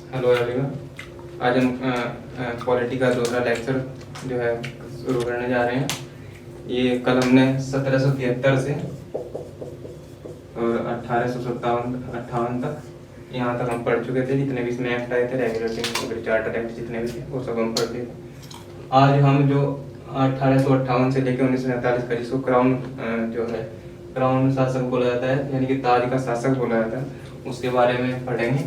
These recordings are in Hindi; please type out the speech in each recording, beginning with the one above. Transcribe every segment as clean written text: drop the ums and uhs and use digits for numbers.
Hello everyone. आज हम पॉलिटी का दूसरा लेक्चर जो है शुरू करने जा रहे हैं। ये कल हमने 1773 से और 1857 तक यहाँ तक हम पढ़ चुके थे। जितने भी इसमें एक्ट आए थे, रेगुलेटिंग चार्टर एक्ट जितने भी थे वो सब हम पढ़ चुके थे। आज हम जो 1858 से लेकर 1947 का, जिसको क्राउन जो है क्राउन शासक बोला जाता है, यानी कि ताज का शासक बोला जाता है, उसके बारे में पढ़ेंगे।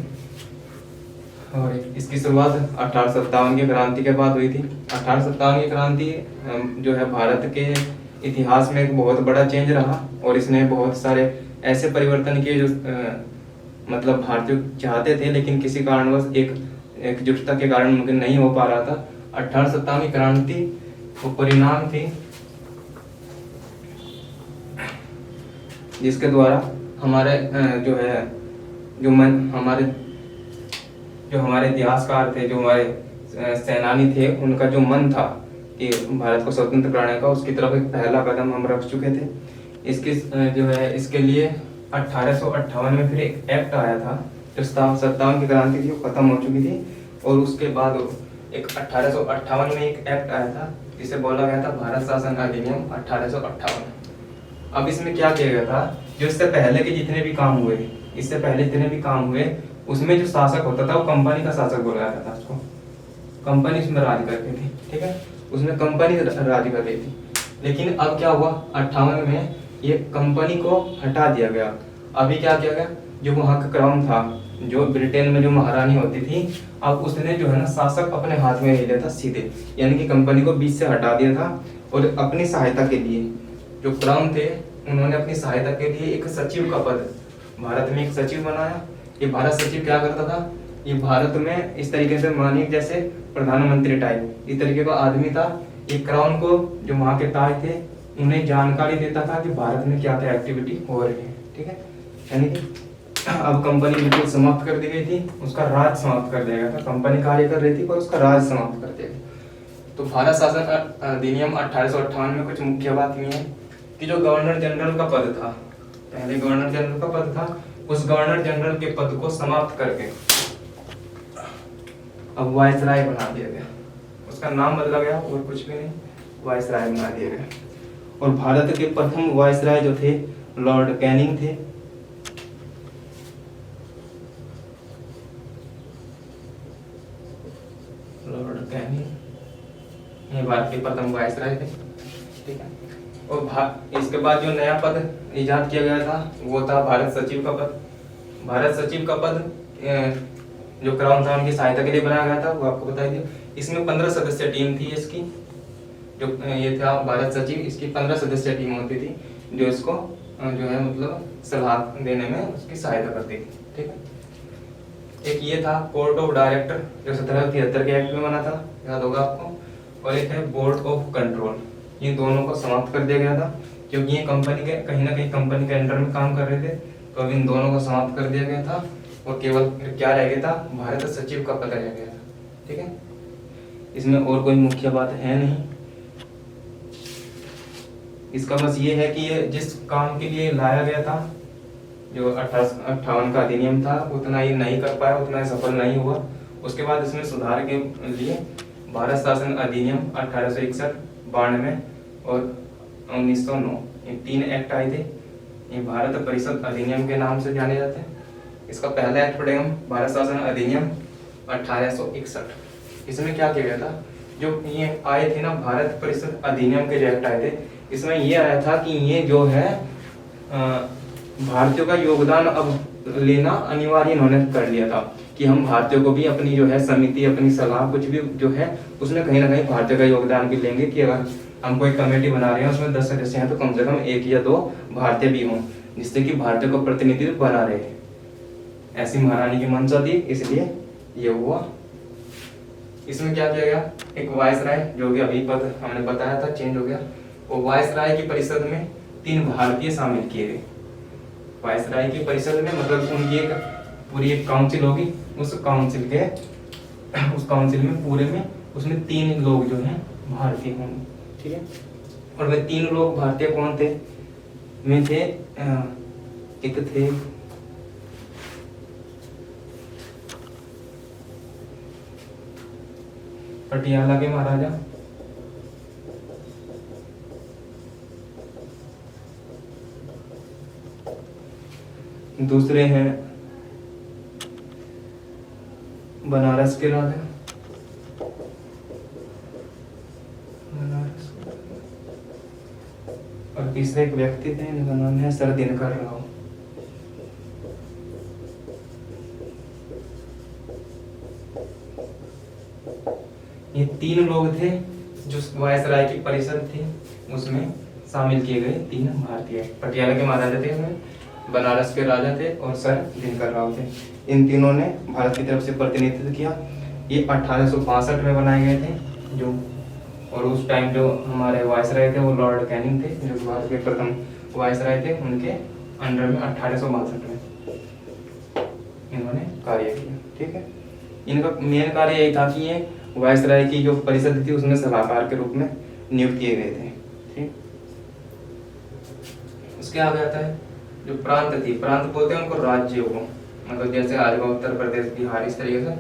और इसकी शुरुआत 1857 की क्रांति के बाद हुई थी। 1857 की क्रांति जो है भारत के इतिहास में एक बहुत बड़ा चेंज रहा और इसने बहुत सारे ऐसे परिवर्तन किए जो मतलब भारतीय चाहते थे, लेकिन किसी कारणवश एकजुटता के कारण मुमकिन नहीं हो पा रहा था। 1857 की क्रांति वो परिणाम थी जिसके द्वारा हमारे जो है जो हमारे इतिहासकार थे, जो हमारे सेनानी थे, उनका जो मन था कि भारत को स्वतंत्र कराने का, उसकी तरफ एक पहला कदम हम रख चुके थे। इसके जो है इसके लिए 1858 में फिर एक एक्ट आया था। जो 57 की क्रांति थी वो खत्म हो चुकी थी और उसके बाद एक 1858 में एक एक्ट आया था जिसे बोला गया था भारत शासन अधिनियम 1858। अब इसमें क्या किया गया था, जो इससे पहले के जितने भी काम हुए उसमें जो शासक होता था वो कंपनी का शासक बोला जाता था। उसको कंपनी उसमें राज करती थी, ठीक है, उसमें कंपनी राज कर रही थी। लेकिन अब क्या हुआ, 58 में ये कंपनी को हटा दिया गया। अभी क्या किया गया, जो वहाँ का क्राउन था, जो ब्रिटेन में जो महारानी होती थी, अब उसने जो है ना शासक अपने हाथ में ले लिया था सीधे, यानी कि कंपनी को बीच से हटा दिया था। और अपनी सहायता के लिए जो क्राउन थे, उन्होंने अपनी सहायता के लिए एक सचिव का पद भारत में एक सचिव बनाया। ये भारत सचिव क्या करता था, ये भारत में इस तरीके से मानिए जैसे प्रधानमंत्री टाइप इस तरीके का आदमी था। ये क्राउन को, जो वहाँ के ताज थे, उन्हें जानकारी देता था कि भारत में क्या क्या एक्टिविटी हो रही है, ठीक है। यानी कि अब कंपनी बिल्कुल समाप्त कर दी गई थी, उसका राज समाप्त कर दिया गया था। कंपनी कार्य कर रही थी पर उसका राज समाप्त कर दिया गया। तो भारत शासन अधिनियम 1858 में कुछ मुख्य बात ये है कि जो गवर्नर जनरल का पद था, पहले गवर्नर जनरल का पद था, उस गवर्नर जनरल के पद को समाप्त करके अब वायसराय बना दिया गया। उसका नाम बदला गया और कुछ भी नहीं, वायसराय बना दिया गया। और भारत के प्रथम वायसराय जो थे लॉर्ड कैनिंग थे। लॉर्ड कैनिंग ये भारत के प्रथम वायसराय थे, ठीक है। और इसके बाद जो नया पद इजाद किया गया था वो था भारत सचिव का पद। भारत सचिव का पद जो क्राउन था उनकी सहायता के लिए बनाया गया था, वो आपको बता दिया। इसमें 15 सदस्य टीम थी इसकी, जो ये था भारत सचिव, इसकी 15 सदस्य टीम होती थी जो इसको जो है मतलब सलाह देने में उसकी सहायता करती थी, ठीक है। एक ये था कोर्ट ऑफ डायरेक्टर जो 1773 के एक्ट में बना था, याद होगा आपको। और एक है बोर्ड ऑफ कंट्रोल। ये दोनों को समाप्त कर दिया गया था क्योंकि ये कंपनी के कहीं ना कहीं कंपनी के अंडर में काम कर रहे थे, तो अब इन दोनों को समाप्त कर दिया गया था और केवल क्या रह गया था, भारत सचिव का पद रह गया था, ठीक है। इसमें और कोई मुख्य बात है नहीं। इसका बस ये है कि ये जिस काम के लिए लाया गया था, जो 1858 का अधिनियम था, उतना ये नहीं कर पाया, उतना सफल नहीं हुआ। उसके बाद इसमें सुधार के लिए भारत शासन अधिनियम 1861, 92 और 1909 ये 3 एक्ट आए थे। ये भारत परिषद अधिनियम के नाम से जाने जाते हैं। इसका पहला एक्ट पढ़ेंगे हम, भारत शासन अधिनियम 1861। इसमें क्या किया गया था, जो ये आए थे ना भारत परिषद अधिनियम के जो एक्ट आए थे, इसमें ये आया था कि ये जो है भारतीयों का योगदान अब लेना अनिवार्य इन्होंने कर लिया था कि हम भारतीयों को भी अपनी जो है समिति, अपनी सलाह कुछ भी जो है उसमें कहीं ना कहीं भारतीय का योगदान भी लेंगे। कि अगर हम कोई कमेटी बना रहे हैं उसमें 10 सदस्य हैं तो कम से कम 1 या 2 भारतीय भी हों, जिससे कि भारतीय को प्रतिनिधित्व बना रहे। ऐसी महारानी की मंशा थी, इसलिए ये हुआ। इसमें क्या किया गया, एक वायसराय जो कि अभी पद हमने बताया था चेंज हो गया, वो वायसराय की परिषद में 3 भारतीय शामिल किए गए। वायसराय की परिषद में मतलब उनकी एक पूरी एक काउंसिल होगी, उस काउंसिल में पूरे में उसमें 3 लोग जो हैं भारतीय होंगे, ठीक है। और वे 3 लोग भारतीय कौन थे, वे थे एक थे पटियाला के महाराजा, दूसरे हैं बनारस के राजा, बनारस, और तीसरे एक व्यक्ति थे इनका नाम है सर दिनकर राव। ये 3 लोग थे जो वायसराय की परिषद थी उसमें शामिल किए गए, 3 भारतीय। पटियाला के महाराजा थे, उसमें बनारस के राजा थे और सर दिनकर राव थे। इन तीनों ने भारत की तरफ से प्रतिनिधित्व किया। ये 1862 में बनाए गए थे जो, और उस टाइम जो हमारे वायसराय थे वो लॉर्ड कैनिंग थे, जो भारत के प्रथम वायसराय थे। उनके अंडर में 1862 में इन्होंने कार्य किया। ठीक है, इनका मेन कार्य यही था कि ये वायसराय की जो परिषद थी उसमें सलाहकार के रूप में नियुक्त किए गए थे। ठीक, उसके आगे आता है जो प्रांत थी, प्रांत बोलते हैं उनको राज्य को, मतलब जैसे आज का उत्तर प्रदेश, बिहार, इस तरीके से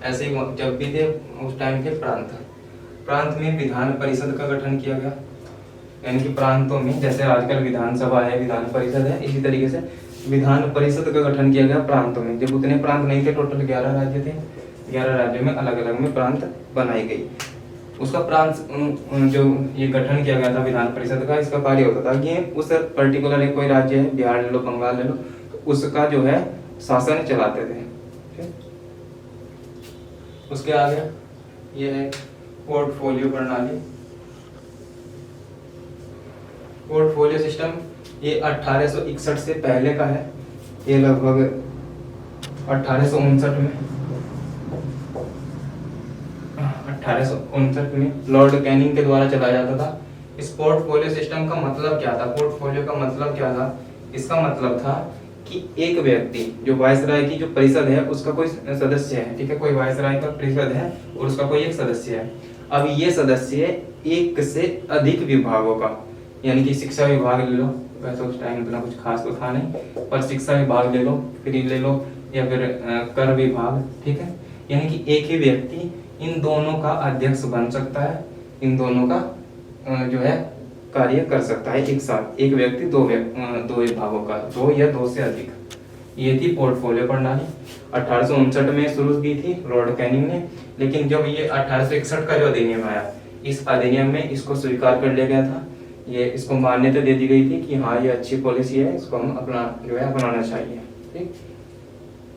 ऐसे ही जब भी थे उस टाइम के प्रांत। प्रांत में विधान परिषद का गठन किया गया, यानी कि प्रांतों में जैसे आजकल विधानसभा है, विधान परिषद है, इसी तरीके से विधान परिषद का गठन किया गया प्रांतों में। जब उतने प्रांत नहीं थे, टोटल 11 राज्य थे, 11 राज्यों में अलग अलग में प्रांत बनाई गई। उसका प्रांत जो ये गठन किया गया था विधान परिषद का, इसका कार्य होता था कि उस पर्टिकुलर एक कोई राज्य है, बिहार ले लो, बंगाल ले लो, तो उसका जो है शासन चलाते थे। उसके आगे ये है पोर्टफोलियो प्रणाली। पोर्टफोलियो सिस्टम ये 1861 से पहले का है। ये लगभग 1859 में लॉर्ड कैनिंग के द्वारा चलाया जाता था। इस पोर्टफोलियो सिस्टम का मतलब क्या था? पोर्टफोलियो का मतलब क्या था? इसका मतलब था कि एक व्यक्ति जो वायसराय की जो परिषद है उसका कोई सदस्य है, ठीक है, कोई वायसराय का परिषद है और उसका कोई एक सदस्य है। अब ये सदस्य एक से अधिक विभागों का, यानी कि शिक्षा विभाग ले लो, वैसे उस टाइम इतना कुछ खास तो था नहीं, पर शिक्षा विभाग ले लो, फिर ले लो, या फिर कर विभाग, ठीक है, यानी कि एक ही व्यक्ति इन दोनों का अध्यक्ष बन सकता है, इन दोनों का जो है कार्य कर सकता है एक साथ। एक व्यक्ति दो विभागों का, 2 या 2 से अधिक। ये थी पोर्टफोलियो प्रणाली। 1859 में शुरू की थी लॉर्ड कैनिंग ने, लेकिन जब ये 1861 का जो अधिनियम आया, इस अधिनियम में इसको स्वीकार कर लिया गया था। ये इसको मान्यता दे दी गई थी कि हाँ ये अच्छी पॉलिसी है, इसको हम अपना जो है अपनाना चाहिए। ठीक,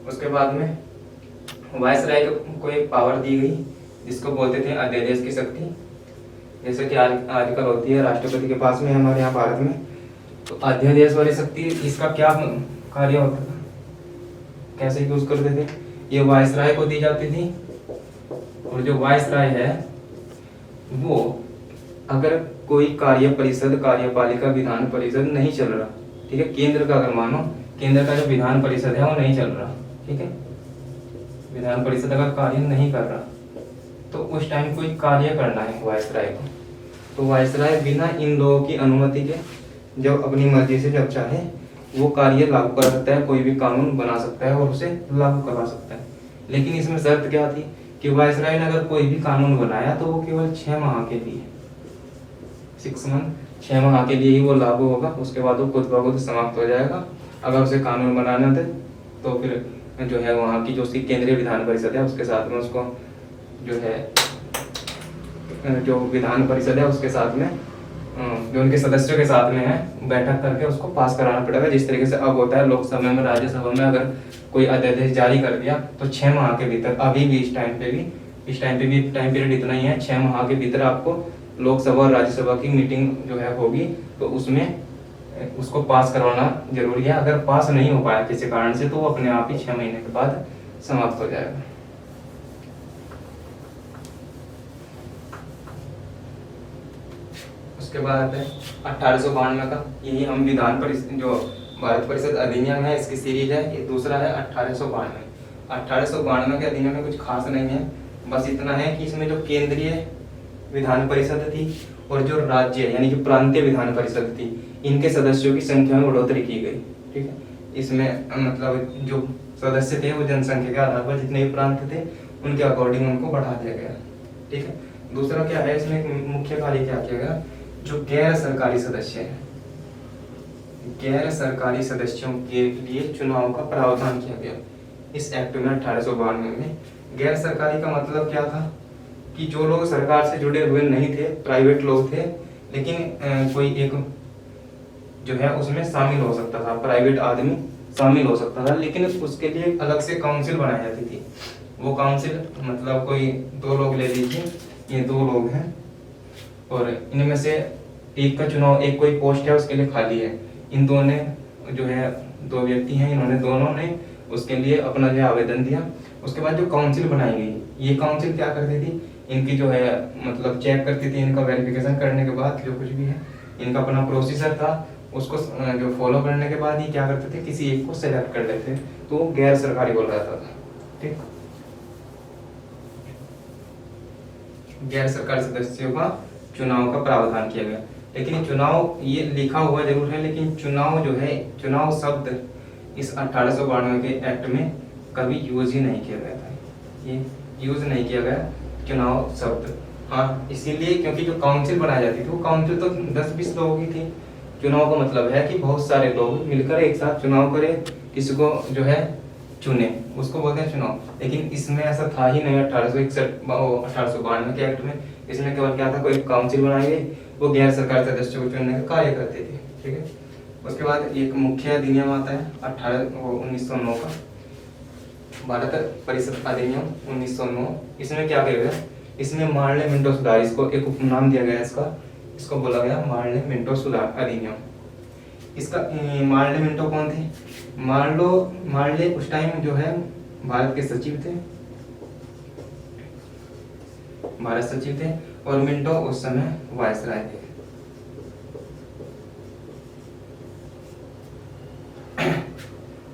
उसके बाद में वायसराय को एक पावर दी गई जिसको बोलते थे अध्यादेश की शक्ति, जैसे कि आजकल होती है राष्ट्रपति के पास में, हमारे यहाँ भारत में। तो अध्यादेश वाली शक्ति, इसका क्या कार्य होता था, कैसे यूज करते थे? ये वायसराय को दी जाती थी, और जो वायसराय है वो अगर कोई कार्य परिषद, कार्यपालिका, विधान परिषद नहीं चल रहा, ठीक है, केंद्र का अगर मानो, केंद्र का जो विधान परिषद है वो नहीं चल रहा, ठीक है, विधान परिषद अगर कार्य नहीं कर रहा, तो उस टाइम कोई कार्य करना है वायसराय को, तो वायसराय बिना इन लोगों की अनुमति के जब अपनी मर्जी से जब चाहे वो कार्य लागू कर सकता है, कोई भी कानून बना सकता है और उसे लागू करवा सकता है। लेकिन इसमें शर्त क्या थी कि वायसराय ने अगर कोई भी कानून बनाया तो वो केवल 6 माह के लिए, 6 मंथ, 6 माह के लिए ही वो लागू होगा, उसके बाद वो खुद ब खुद समाप्त हो जाएगा। अगर उसे कानून बनाना थे तो फिर जो है वहाँ की जो उसकी केंद्रीय विधान परिषद है उसके साथ में उसको जो है जो विधान परिषद है उसके साथ में जो उनके सदस्यों के साथ में है बैठक करके उसको पास कराना पड़ेगा। जिस तरीके से अब होता है लोकसभा में, राज्यसभा में अगर कोई अध्यादेश जारी कर दिया तो 6 माह के भीतर, अभी भी इस टाइम पे भी टाइम पीरियड इतना ही है, 6 माह के भीतर आपको लोकसभा और राज्यसभा की मीटिंग जो है होगी, तो उसमें उसको पास करवाना जरूरी है। अगर पास नहीं हो पाया किसी कारण से तो वो अपने आप ही 6 महीने के बाद समाप्त हो जाएगा। उसके बाद है 1892 का, यही हम विधान परिषद जो भारत परिषद अधिनियम है इसकी सीरीज है, ये दूसरा है 1892। 1892 के अधिनियम में कुछ खास नहीं है, बस इतना है कि इसमें जो केंद्रीय विधान परिषद थी और जो राज्य यानी कि प्रांतीय विधान परिषद थी, इनके सदस्यों की संख्या में बढ़ोतरी की गई। ठीक है, इसमें मतलब जो सदस्य थे वो जनसंख्या के आधार पर जितने भी प्रांत थे उनके अकॉर्डिंग उनको बढ़ा दिया गया। ठीक है। दूसरा क्या है, इसमें मुख्य कार्य क्या किया गया, जो गैर सरकारी सदस्य हैं, गैर सरकारी सदस्यों के लिए चुनाव का प्रावधान किया गया इस एक्ट में 1892 में। गैर सरकारी का मतलब क्या था कि जो लोग सरकार से जुड़े हुए नहीं थे, प्राइवेट लोग थे, लेकिन कोई एक जो है उसमें शामिल हो सकता था, प्राइवेट आदमी शामिल हो सकता था, लेकिन उसके लिए अलग से काउंसिल बनाई जाती थी। वो काउंसिल मतलब कोई 2 लोग ले लीजिए, ये 2 लोग हैं और इनमें से एक का चुनाव, एक कोई पोस्ट है उसके लिए खाली है, इन दोनों ने जो है 2 व्यक्ति हैं, इन्होंने दोनों ने उसके लिए अपना जो आवेदन दिया। उसके बाद जो काउंसिल बनाई गई, ये काउंसिल क्या करती थी, इनकी जो है मतलब चेक करती थी, इनका वेरिफिकेशन करने के बाद जो कुछ भी है इनका अपना प्रोसीजर था, उसको जो फॉलो करने के बाद ही क्या करते थे, किसी एक को सेलेक्ट कर लेते, तो गैर सरकारी बोल रहा था। ठीक, गैर सरकारी सदस्यों का चुनाव का प्रावधान किया गया। लेकिन चुनाव ये लिखा हुआ जरूर है, लेकिन चुनाव जो है, चुनाव शब्द इस 1892 के एक्ट में कभी यूज ही नहीं किया गया था, ये यूज नहीं किया गया चुनाव शब्द। हाँ, इसीलिए क्योंकि जो काउंसिल बनाई जाती थी वो काउंसिल तो 10-20 लोगों की थी। चुनाव का मतलब है कि बहुत सारे लोग मिलकर एक साथ चुनाव करें, किसी को जो है चुने, उसको बोलते हैं चुनाव। लेकिन इसमें ऐसा था ही नहीं 1892 के एक्ट में। इसमें केवल क्या था, कोई काउंसिल बनाई गई, वो गैर सरकारी सदस्यों को चुनने का कार्य करते थे। ठीक है, उसके बाद एक मुख्य अधिनियम आता है 1909 का, भारत परिषद अधिनियम 1909। इसमें क्या किया गया, इसमें मार्ले मिंटो सुधार, इसको एक उपनाम दिया गया इसको बोला गया मार्ले मिंटो सुधार अधिनियम। इसका मार्ले मिंटो कौन थे, मार्ले उस टाइम जो है भारत के सचिव थे, भारत सचिव थे, और मिंटो उस समय वायसराय थे।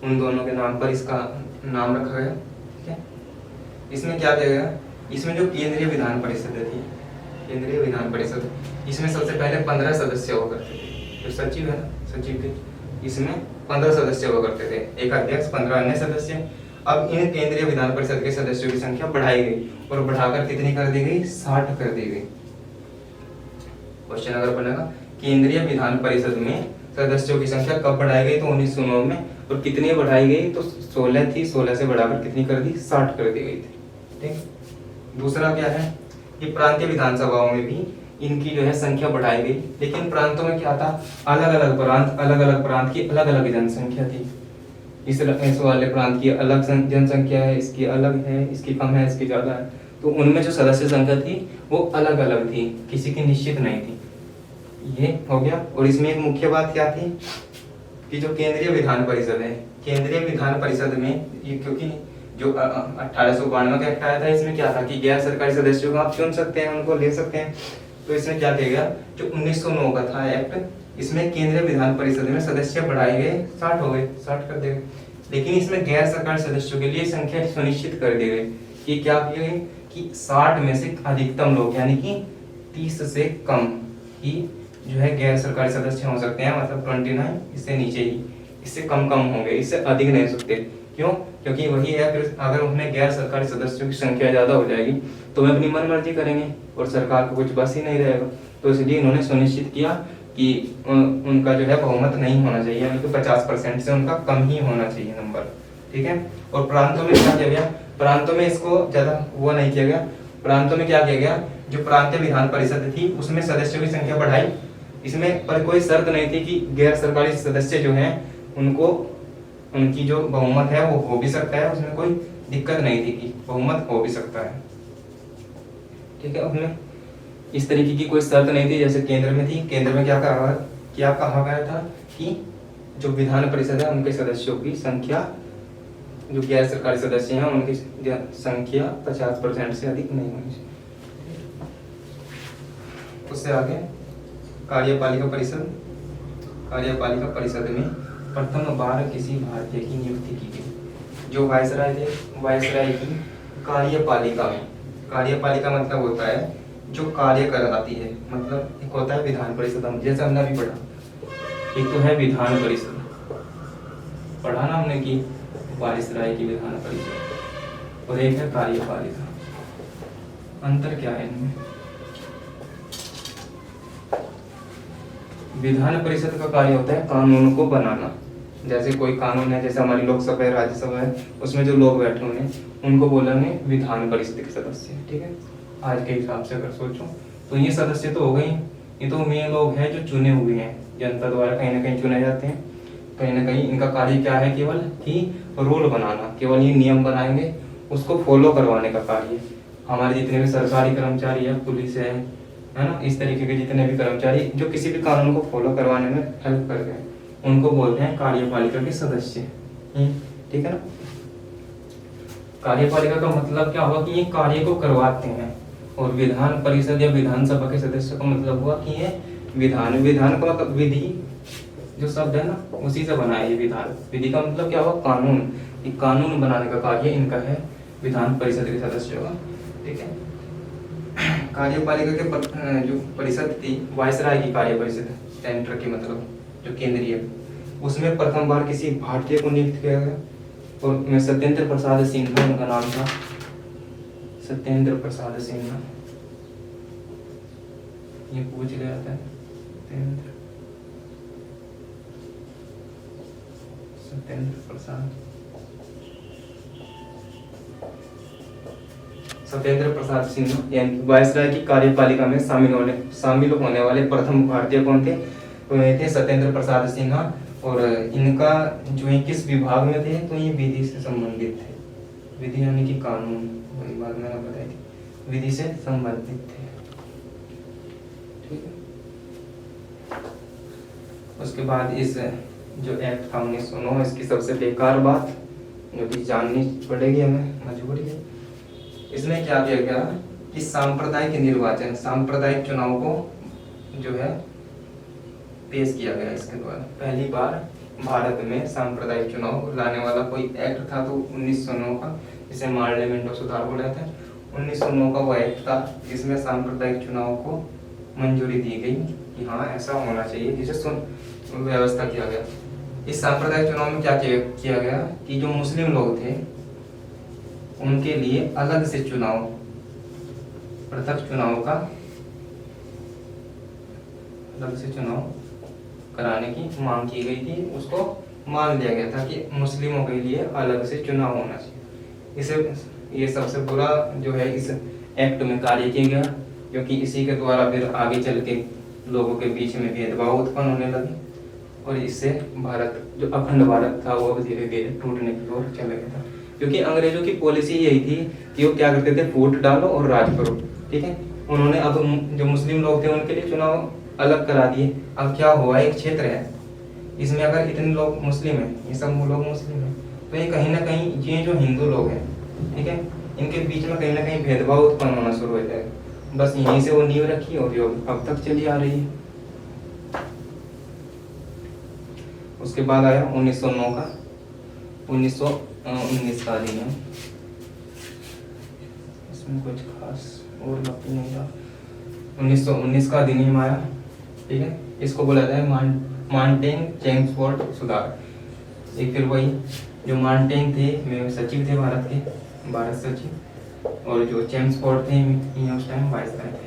उन दोनों के नाम पर इसका नाम रखा गया। ठीक है, इसमें क्या किया गया, इसमें जो केंद्रीय विधान परिषद थी, केंद्रीय विधान परिषद, इसमें सबसे पहले 15 सदस्य हुआ करते थे। जो सचिव है ना, सचिव थे, इसमें 15 सदस्य हुआ करते थे, एक अध्यक्ष, 15 अन्य सदस्य। अब इन केंद्रीय विधान परिषद के सदस्यों की संख्या बढ़ाई गई और बढ़ाकर कितनी कर दी गई, 60 कर दी गई। क्वेश्चन अगर बनेगा केंद्रीय विधान परिषद में सदस्यों की संख्या कब बढ़ाई गई, तो 1909 में, और कितनी बढ़ाई गई, तो 16 थी, 16 से बढ़ाकर कितनी कर दी, 60 कर दी गई थी। ठीक, दूसरा क्या है कि प्रांतीय विधानसभाओं में भी इनकी जो है संख्या बढ़ाई गई, लेकिन प्रांतों में क्या था, अलग अलग प्रांत की अलग अलग जनसंख्या थी। इस वाले प्रांत की अलग जनसंख्या है, इसकी अलग है, इसकी कम है, इसकी ज्यादा है, तो उनमें जो सदस्य संख्या थी वो अलग अलग थी, किसी की निश्चित नहीं थी। ये हो गया। और इसमें एक मुख्य बात क्या थी कि जो केंद्रीय विधान परिषद है, केंद्रीय विधान परिषद में ये, क्योंकि जो 1892 का एक्ट आया था, इसमें क्या था कि गैर सरकारी सदस्यों को आप चुन सकते हैं, उनको ले सकते हैं। तो इसमें क्या किया गया, जो 1909 का था एक्ट, इसमें केंद्रीय विधान परिषद में सदस्य बढ़ाए गए, 60 हो गए, 60 कर दिए गए। लेकिन इसमें गैर सरकारी सदस्यों के लिए संख्या सुनिश्चित कर दी गई कि क्या किया गया कि 60 में से अधिकतम लोग, यानी कि 30 से कम ही जो है गैर सरकारी सदस्य हो सकते हैं, मतलब 29, इससे नीचे ही, इससे कम होंगे, इससे अधिक नहीं हो सकते। क्यों? क्योंकि वही है, फिर अगर उनमें गैर सरकारी सदस्यों की संख्या ज्यादा हो जाएगी तो वे अपनी मनमर्जी करेंगे और सरकार को कुछ बस ही नहीं रहेगा। तो इसलिए इन्होंने सुनिश्चित किया कि उनका जो है बहुमत नहीं होना चाहिए, यानी कि 50% से उनका कम ही होना चाहिए नंबर। ठीक है, और प्रांतों में क्या किया गया, प्रांतों में इसको ज्यादा वो नहीं किया गया। प्रांतों में क्या किया गया, जो प्रांतीय विधान परिषद थी उसमें सदस्यों की संख्या बढ़ाई, इसमें पर कोई शर्त नहीं थी कि गैर सरकारी सदस्य जो हैं उनको, उनकी जो बहुमत है वो हो भी सकता है, उसमें कोई दिक्कत नहीं थी कि बहुमत हो भी सकता है। ठीक है, उसमें इस तरीके की कोई शर्त नहीं थी जैसे केंद्र में थी। केंद्र में क्या कहा गया था कि जो विधान परिषद है उनके सदस्यों की संख्या, जो गैर सरकारी सदस्य हैं उनकी संख्या 50% से अधिक नहीं होनी चाहिए। उससे आगे कार्यपालिका परिषद, कार्यपालिका परिषद में प्रथम बार किसी भारतीय की नियुक्ति की गई। जो वायसराय थे, वायसराय की कार्यपालिका में, कार्यपालिका मतलब होता है जो कार्य कराती है, मतलब एक होता है विधान परिषद, जैसे हमने अभी पढ़ा, एक तो है विधान परिषद, पढ़ा ना हमने कि वायसराय की विधान परिषद, और एक है कार्यपालिका। अंतर क्या है इनमें? विधान परिषद का कार्य होता है कानून को बनाना। जैसे कोई कानून है, जैसे हमारी लोकसभा है, राज्यसभा है, उसमें जो लोग बैठे हुए हैं उनको बोलेंगे विधान परिषद के सदस्य। ठीक है, आज के हिसाब से अगर सोचो तो ये सदस्य तो हो गए, ये तो मेन लोग हैं जो चुने हुए हैं, जनता द्वारा कहीं ना कहीं चुने जाते हैं। कहीं ना कहीं इनका कार्य क्या है, केवल कि रूल बनाना, केवल ये नियम बनाएंगे, उसको फॉलो करवाने का कार्य। हमारे जितने भी सरकारी कर्मचारी है, पुलिस है ना, इस तरीके के जितने भी कर्मचारी जो किसी भी कानून को फॉलो करवाने में हेल्प करते हैं, उनको बोलते हैं कार्यपालिका के सदस्य। ठीक है ना। कार्यपालिका का मतलब क्या हुआ कि ये कार्य को करवाते हैं, और विधान परिषद या विधानसभा के सदस्य का मतलब हुआ कि ये विधान का मतलब विधि, जो शब्द है ना उसी से बना है ये विधान। विधि का मतलब क्या हुआ, कानून। ये कानून बनाने का कार्य इनका है, विधान परिषद के सदस्यों का। ठीक है। कार्यपालिका के जो परिषद थी, वायसराय की कार्य परिषद, सेंटर की मतलब जो केंद्रीय, उसमें प्रथम बार किसी भारतीय को नियुक्त किया गया, और सत्येंद्र प्रसाद सिन्हा उनका नाम था। सत्येंद्र प्रसाद सिन्हा, ये पूछ लिया जाता है। सत्येंद्र प्रसाद सिन्हा यानी वायसराय की कार्यपालिका में शामिल होने वाले प्रथम भारतीय कौन थे? तो ये थे सत्येंद्र प्रसाद सिन्हा, और इनका जो है किस विभाग में थे, तो ये विधि से संबंधित थे। विधि यानी कि कानून, वही बात मैंने बताई थी, विधि से संबंधित थे। ठीक है। उसके बाद इस जो एक्ट था 1909, इसकी सबसे बेकार बात जो कि जाननी पड़ेगी हमें, मजबूरी है, इसमें क्या किया गया कि सांप्रदायिक निर्वाचन, सांप्रदायिक चुनाव को जो है पेश किया गया इसके द्वारा। पहली बार भारत में सांप्रदायिक चुनाव लाने वाला कोई एक्ट था तो 1909 का, जिसे मार्लियामेंटो सुधार बोला जाता है। 1909 का वो एक्ट था जिसमें सांप्रदायिक चुनाव को मंजूरी दी गई कि हाँ ऐसा होना चाहिए, जिसे व्यवस्था किया गया। इस सांप्रदायिक चुनाव में क्या किया गया कि जो मुस्लिम लोग थे उनके लिए अलग से चुनाव, पृथक चुनाव का अलग से चुनाव कराने की मांग की गई थी। उसको मान लिया गया था कि मुस्लिमों के लिए अलग से चुनाव होना चाहिए। इसे ये सबसे बुरा जो है इस एक्ट में कार्य किया गया, क्योंकि इसी के द्वारा फिर आगे चल के लोगों के बीच में भेदभाव उत्पन्न होने लगे, और इससे भारत जो अखंड भारत था वो धीरे धीरे टूटने की ओर चला गया था। क्योंकि अंग्रेजों की पॉलिसी यही थी कि वो क्या करते थे, फूट डालो और राज करो। ठीक है। उन्होंने अब जो मुस्लिम लोग थे उनके लिए चुनाव अलग करा दिए। अब क्या हुआ, एक क्षेत्र है, इसमें अगर इतने लोग मुस्लिम हैं, ये सब लोग मुस्लिम हैं, तो ये कहीं ना कहीं ये जो हिंदू लोग हैं, ठीक है, इनके बीच में कहीं ना कहीं भेदभाव उत्पन्न होना शुरू हो जाएगा। बस यहीं से वो नींव रखी और जो अब तक चली आ रही है। उसके बाद आया 1909 का 1919 का अधिनियम। इसमें कुछ खास और बाकी नहीं था। 1919 का अधिनियम आया। ठीक है। इसको बोला जाता है मार्टिन चेम्सफोर्ड सुधार। एक फिर वही जो मार्टिन थे वे सचिव थे भारत के, भारत सचिव, और जो चेम्सफोर्ड थे ये उस टाइम वायसराय थे।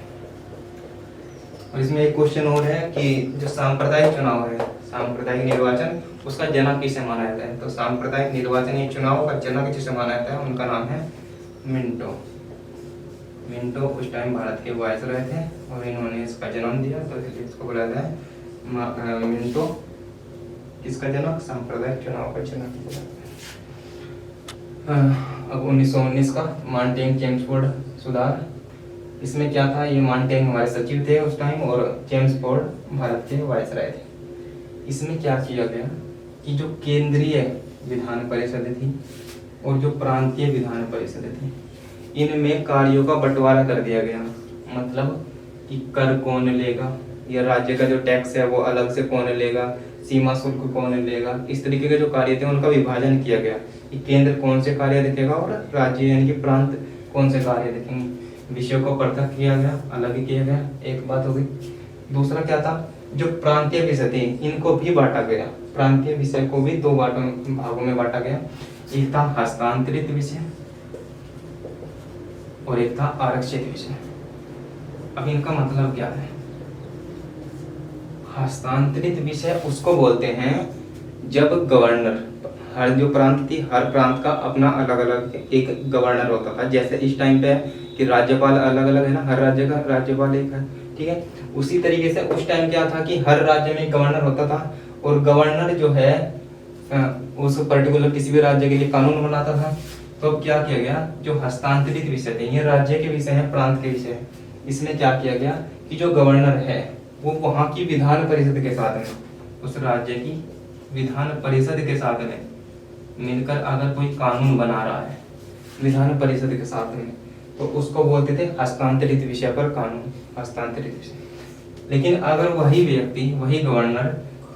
और इसमें एक क्वेश्चन और है कि जो सांप्रदायिक चुनाव है, सांप्रदायिक निर्वाचन, उसका जनक किसे माना जाता है? तो सांप्रदायिक निर्वाचन ये चुनाव का जनक जिसे माना जाता है उनका नाम है मिंटो। मिंटो उस टाइम भारत के वायसराय थे और इन्होंने इसका जन्म दिया, तो इसको बोला जाता है मिंटो किसका जनक, सांप्रदायिक चुनाव का जनक। अब 1919 का मार्टिन चेम्सफोर्ड सुधार। इसमें क्या था, ये मार्टिन हमारे सचिव थे उस टाइम और चेम्सफोर्ड भारत के वायसराय थे। इसमें क्या किया गया कि जो केंद्रीय विधान परिषद थी और जो प्रांतीय विधान परिषद थी, इनमें कार्यों का बंटवारा कर दिया गया। मतलब कि कर कौन लेगा, या राज्य का जो टैक्स है वो अलग से कौन लेगा, सीमा शुल्क कौन लेगा, इस तरीके के जो कार्य थे उनका विभाजन किया गया कि केंद्र कौन से कार्य देखेगा और राज्य यानी कि प्रांत कौन से कार्य देखेंगे। विषयों को पृथक किया गया, अलग किया गया, एक बात हो गई। दूसरा क्या था, जो प्रांतीय विषय थे इनको भी बांटा गया। प्रांतीय विषय को भी दो भागों में बांटा गया। एक था हस्तांतरित विषय और एक था आरक्षित विषय। अब इनका मतलब क्या है? हस्तांतरित विषय उसको बोलते हैं जब गवर्नर, हर जो प्रांत थी हर प्रांत का अपना अलग अलग एक गवर्नर होता था। जैसे इस टाइम पे कि राज्यपाल अलग अलग है ना, हर राज्य का राज्यपाल एक है, ठीक है। उसी तरीके से उस टाइम क्या था कि हर राज्य में गवर्नर होता था, और गवर्नर जो है उस पर्टिकुलर किसी भी राज्य के लिए कानून बनाता था। तो अब क्या किया गया, जो हस्तांतरित विषय थे, ये राज्य के विषय है, प्रांत के विषय है, इसमें क्या किया गया कि जो गवर्नर है वो वहां की विधान परिषद के साथ में, उस राज्य की विधान परिषद के साथ में मिलकर अगर कोई कानून बना रहा है विधान परिषद के साथ में, तो उसको बोलते थे हस्तांतरित विषय पर कानून, हस्तांतरित विषय। लेकिन अगर वही व्यक्ति, वही गवर्नर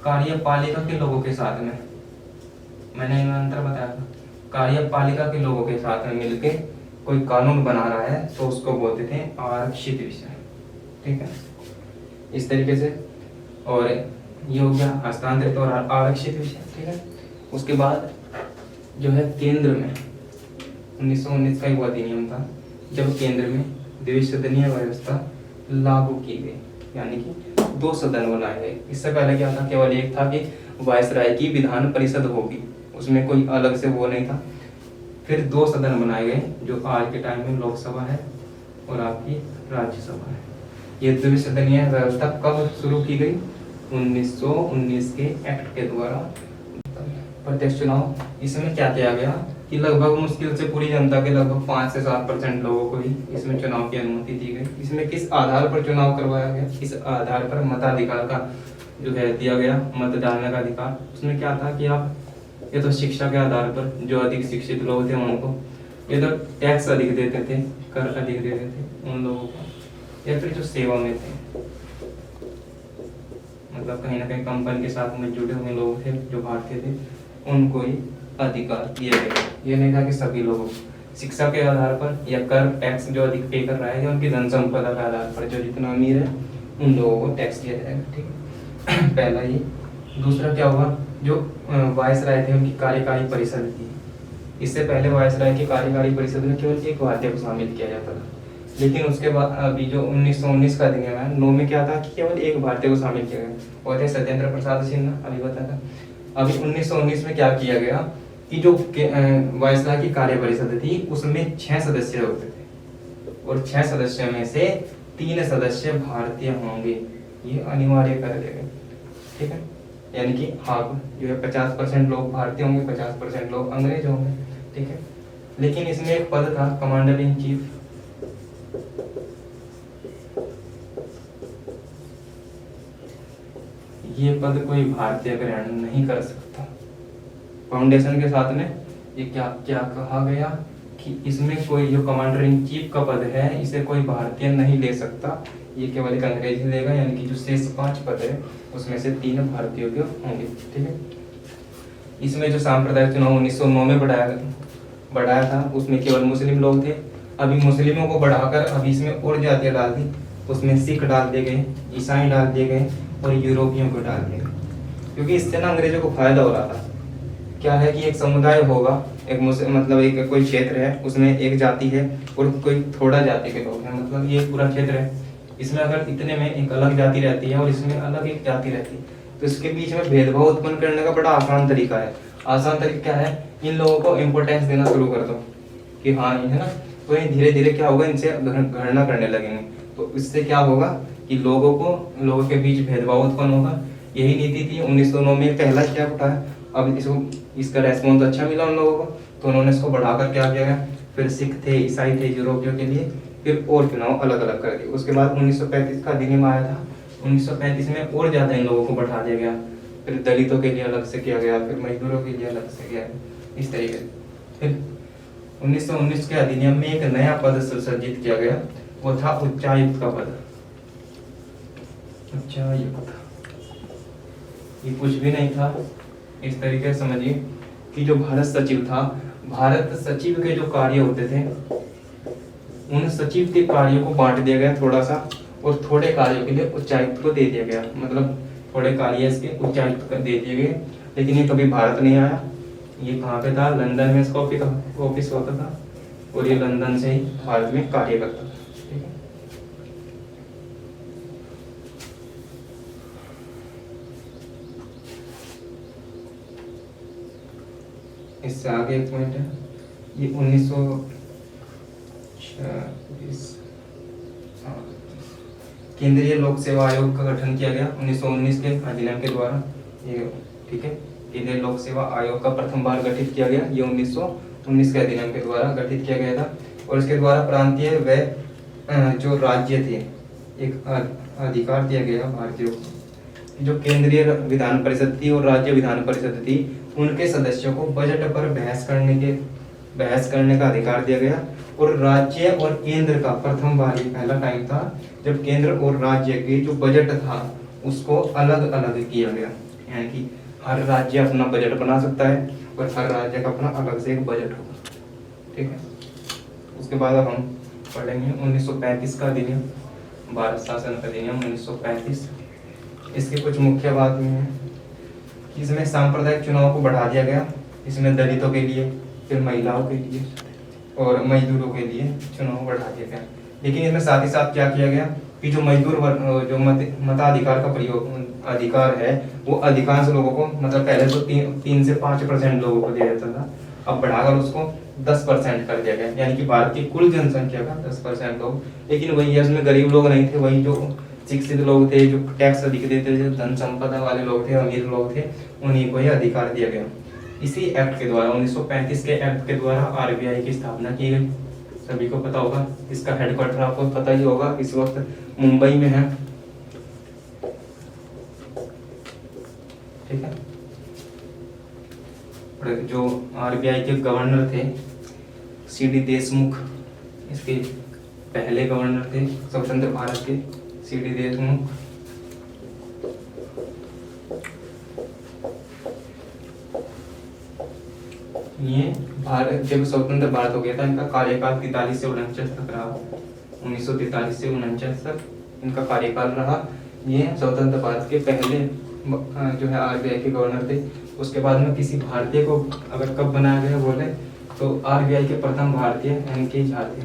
कार्यपालिका के लोगों के साथ में, मैंने अंतर बताया था, कार्यपालिका के लोगों के साथ में मिलके कोई कानून बना रहा है तो उसको बोलते थे आरक्षित विषय, ठीक है, इस तरीके से। और ये हो गया हस्तांतरित और आरक्षित विषय, ठीक है। उसके बाद जो है केंद्र में 1919 का एक अधिनियम था जब केंद्र में द्विसदनीय व्यवस्था लागू की गई, यानी कि 2 सदन बनाए गए। इससे पहले क्या था, केवल एक था कि वायसराय की विधान परिषद होगी, उसमें कोई अलग से वो नहीं था। फिर 2 सदन बनाए गए जो आज के टाइम में लोकसभा है और आपकी राज्यसभा है। ये द्विसदनीय व्यवस्था कब शुरू की गई? 1919 के एक्ट के द्वारा प्रत्यक्ष चुनाव। इसमें क्या किया गया कि लगभग मुश्किल से पूरी जनता के लगभग 5 से 7% लोगों को ही इसमें चुनाव की अनुमति दी गई। इसमें किस आधार पर चुनाव करवाया गया? इस आधार पर मताधिकार का जो है दिया गया, मत डालने का अधिकार। उसमें क्या था कि आप ये तो शिक्षा के आधार पर जो अधिक शिक्षित लोग थे उनको, ये तो टैक्स अधिक देते थे, कर अधिक देते थे उन लोगों को, या फिर जो सेवा में थे, मतलब कहीं ना कहीं कंपनी के साथ में जुड़े हुए लोग थे जो भारतीय थे, उनको ही अधिकार दिया गया। ये नहीं था कि सभी लोगों को। शिक्षा के आधार पर या कर टैक्स जो अधिक पे कर रहा है या उनकी धन संपदा के आधार पर जो जितना अमीर है उन लोगों को टैक्स दिया जाएगा, ठीक है। पहला ये। दूसरा क्या हुआ, जो वायसराय थे उनकी कार्यकारी परिषद थी। इससे पहले वायसराय की कार्यकारी परिषद में केवल एक भारतीय को शामिल किया जाता था, लेकिन उसके बाद अभी जो 1919 का अधिनियम है 9 में क्या था कि केवल एक भारतीय को शामिल किया गया, वो थे सत्येंद्र प्रसाद सिन्हा, अभी बताया था। अभी 1919 में क्या किया गया कि जो वायसराय की कार्य परिषद थी उसमें 6 सदस्य होते थे, और 6 सदस्यों में से 3 सदस्य भारतीय होंगे, ये अनिवार्य कर दिया गया, ठीक है। यानी कि हाफ जो है 50% लोग भारतीय होंगे, 50% लोग अंग्रेज होंगे, ठीक है। लेकिन इसमें एक पद था कमांडर इन चीफ, ये पद कोई भारतीय ग्रहण नहीं कर सकता। फाउंडेशन के साथ में ये क्या क्या कहा गया कि इसमें कोई जो कमांडर इन चीफ का पद है इसे कोई भारतीय नहीं ले सकता, ये केवल एक अंग्रेजी लेगा। यानी कि जो शेष 5 पद है उसमें से 3 भारतीयों के होंगे, ठीक है। इसमें जो सांप्रदायिक चुनाव 1909 में बढ़ाया था उसमें केवल मुस्लिम लोग थे। अभी मुस्लिमों को बढ़ाकर अभी इसमें और जातियां डाल दी, उसमें सिख डाल दिए गए, ईसाई डाल दिए गए और यूरोपियों को डाल दिया, क्योंकि इससे ना अंग्रेजों को फायदा हो रहा था। क्या है कि एक समुदाय होगा, एक मतलब एक कोई क्षेत्र है उसमें एक जाति है और कोई थोड़ा जाति के लोग हैं, मतलब ये पूरा क्षेत्र है, इसमें अगर इतने में एक अलग जाति रहती है और इसमें अलग एक जाति रहती है तो इसके बीच में भेदभाव उत्पन्न करने का बड़ा आसान तरीका है। आसान तरीका क्या है, इन लोगों को इम्पोर्टेंस देना शुरू कर दो कि हाँ ये है ना, तो ये धीरे धीरे क्या होगा, इनसे गणना करने लगेंगे, तो इससे क्या होगा कि लोगों के बीच भेदभाव उत्पन्न होगा। यही नीति थी 1909 में पहला स्टेप उठाया। अब इसका रेस्पॉन्स अच्छा मिला उन लोगों को, तो उन्होंने इसको बढ़ाकर क्या किया गया, फिर सिख थे, ईसाई थे, यूरोपियों के लिए फिर और चुनाव अलग अलग कर दिए। उसके बाद 1935 का अधिनियम आया था, 1935 में और ज्यादा इन लोगों को बढ़ा दिया गया, फिर दलितों के लिए अलग से किया गया, फिर मजदूरों के लिए अलग से किया, इस तरीके से। फिर 1919 के अधिनियम में एक नया पद सृजित किया गया, वो था उच्चायुक्त का पद। उच्चायुक्त ये कुछ भी नहीं था, इस तरीके से समझिए कि जो भारत सचिव था, भारत सचिव के जो कार्य होते थे उन सचिव के कार्यों को बांट दिया गया थोड़ा सा, और थोड़े कार्यों के लिए उच्चायुक्त को दे दिया गया, मतलब थोड़े कार्य इसके उच्चायुक्त को दे दिए गए। लेकिन ये कभी भारत नहीं आया, ये कहाँ पे था, लंदन में इसका ऑफिस होता था, और ये लंदन से ही भारत में कार्य करता था। ठीक है, इससे आगे एक पॉइंट है, ये 1926 केंद्रीय लोक सेवा आयोग का गठन किया गया 1919 के अधिनियम के द्वारा। ये ठीक है, केंद्रीय लोक सेवा आयोग का प्रथम बार गठित किया गया, ये 1919 के अधिनियम के द्वारा गठित किया गया था। और इसके द्वारा प्रांतीय व जो राज्य थे एक अधिकार दिया गया भारतीयों को, जो केंद्रीय विधान परिषद थी और राज्य विधान परिषद थी, उनके सदस्यों को बजट पर बहस करने का अधिकार दिया गया। और राज्य और केंद्र का प्रथम बार, ये पहला टाइम था जब केंद्र और राज्य के जो बजट था उसको अलग अलग किया गया, यानी कि हर राज्य अपना बजट बना सकता है और हर राज्य का अपना अलग से एक बजट होगा। ठीक है, उसके बाद अब हम पढ़ेंगे 1935 का अधिनियम, भारत शासन अधिनियम 1935। इसके कुछ मुख्य बात में है कि इसमें सांप्रदायिक चुनाव को बढ़ा दिया गया, इसमें दलितों के लिए, फिर महिलाओं के लिए और मजदूरों के लिए चुनाव बढ़ा दिया गया। लेकिन इसमें साथ ही साथ क्या किया गया कि जो मजदूर वर्ग जो मताधिकार का प्रयोग अधिकार है वो अधिकांश लोगों को, मतलब पहले तो 3 से 5% लोगों को दिया जाता था, अब बढ़ाकर उसको 10% कर दिया गया, यानी कि भारत की कुल जनसंख्या का 10% लोग। लेकिन वही है, उसमें गरीब लोग नहीं थे, वही जो शिक्षित लोग थे, जो टैक्स अधिक देते थे, धन संपदा वाले लोग थे, अमीर लोग थे, उन्हीं को ही अधिकार दिया गया। इसी एक्ट के द्वारा 1935 के एक्ट के द्वारा आरबीआई की स्थापना की गई। सभी को पता होगा, इसका हेडक्वार्टर आपको पता ही होगा, इस वक्त मुंबई में है। ठीक है, और जो आरबीआई के गवर्नर थे सीडी देशमुख, इसके पहले गवर्नर थे स्वतंत्र भारत के सीडी देशमुख। ये भारत जब स्वतंत्र भारत हो गया था, इनका कार्यकाल 43 से 49 तक रहा, 1943 से 49 तक इनका कार्यकाल रहा। ये स्वतंत्र भारत के पहले जो है आरबीआई के गवर्नर थे। उसके बाद में किसी भारतीय को अगर कब बनाया गया बोले तो आरबीआई के प्रथम भारतीय एन.के. झा थे,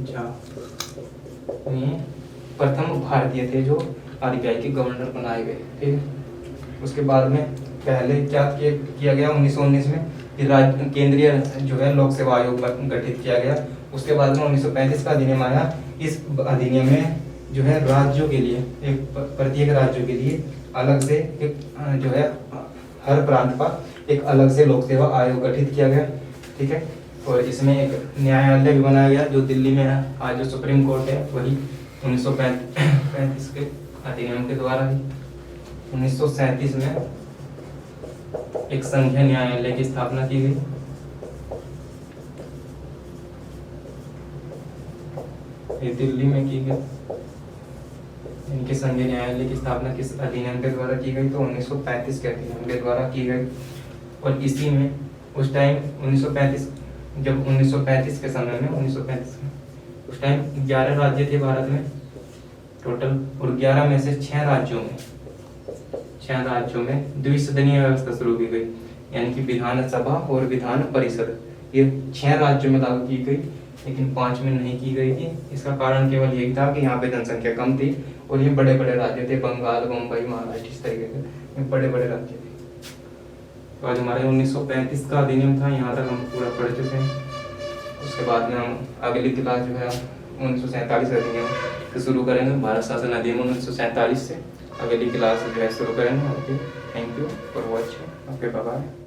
झा प्रथम भारतीय थे जो आरबीआई के गवर्नर बनाए गए। ठीक है, उसके बाद में पहले क्या किया गया 1919 में कि केंद्रीय जो है लोक सेवा आयोग गठित किया गया। उसके बाद में 1935 का अधिनियम आया। इस अधिनियम में जो है राज्यों के लिए, एक प्रत्येक राज्यों के लिए अलग से एक जो है हर प्रांत का एक अलग से लोक सेवा आयोग गठित किया गया। ठीक है, और इसमें एक न्यायालय भी बनाया गया जो दिल्ली में है। आज जो सुप्रीम कोर्ट है वही 1935 के अधिनियम के द्वारा ही 1937 में एक संघीय न्यायालय की स्थापना की गई। ये दिल्ली में की गई। इनके संघीय न्यायालय की स्थापना किस अधिनियम के द्वारा की गई तो 1935 के अधिनियम के द्वारा की गई। और इसी में उस टाइम 1935 जब 1935 के समय में 1935 में उस टाइम 11 राज्य थे भारत में टोटल, और 11 में से 6 राज्यों में द्विसदनीय व्यवस्था शुरू की गई, यानी कि विधानसभा और विधान परिषद ये 6 राज्यों में लागू की गई, लेकिन 5 में नहीं की गई थी। इसका कारण केवल यही था कि यहाँ पे जनसंख्या कम थी और ये बड़े बड़े राज्य थे, बंगाल, मुंबई, महाराष्ट्र, इस तरीके से ये बड़े बड़े राज्य थे। तो आज हमारे 1935 का अधिनियम था, यहाँ तक हम पूरा पढ़ चुके हैं। उसके बाद में हम अगली क्लास जो है 1947 अधिनियम से शुरू करेंगे, भारत शासन अधिनियम 1947 से अगली क्लास जो है शुरू करेंगे। Okay, thank you for watching. Okay, bye bye.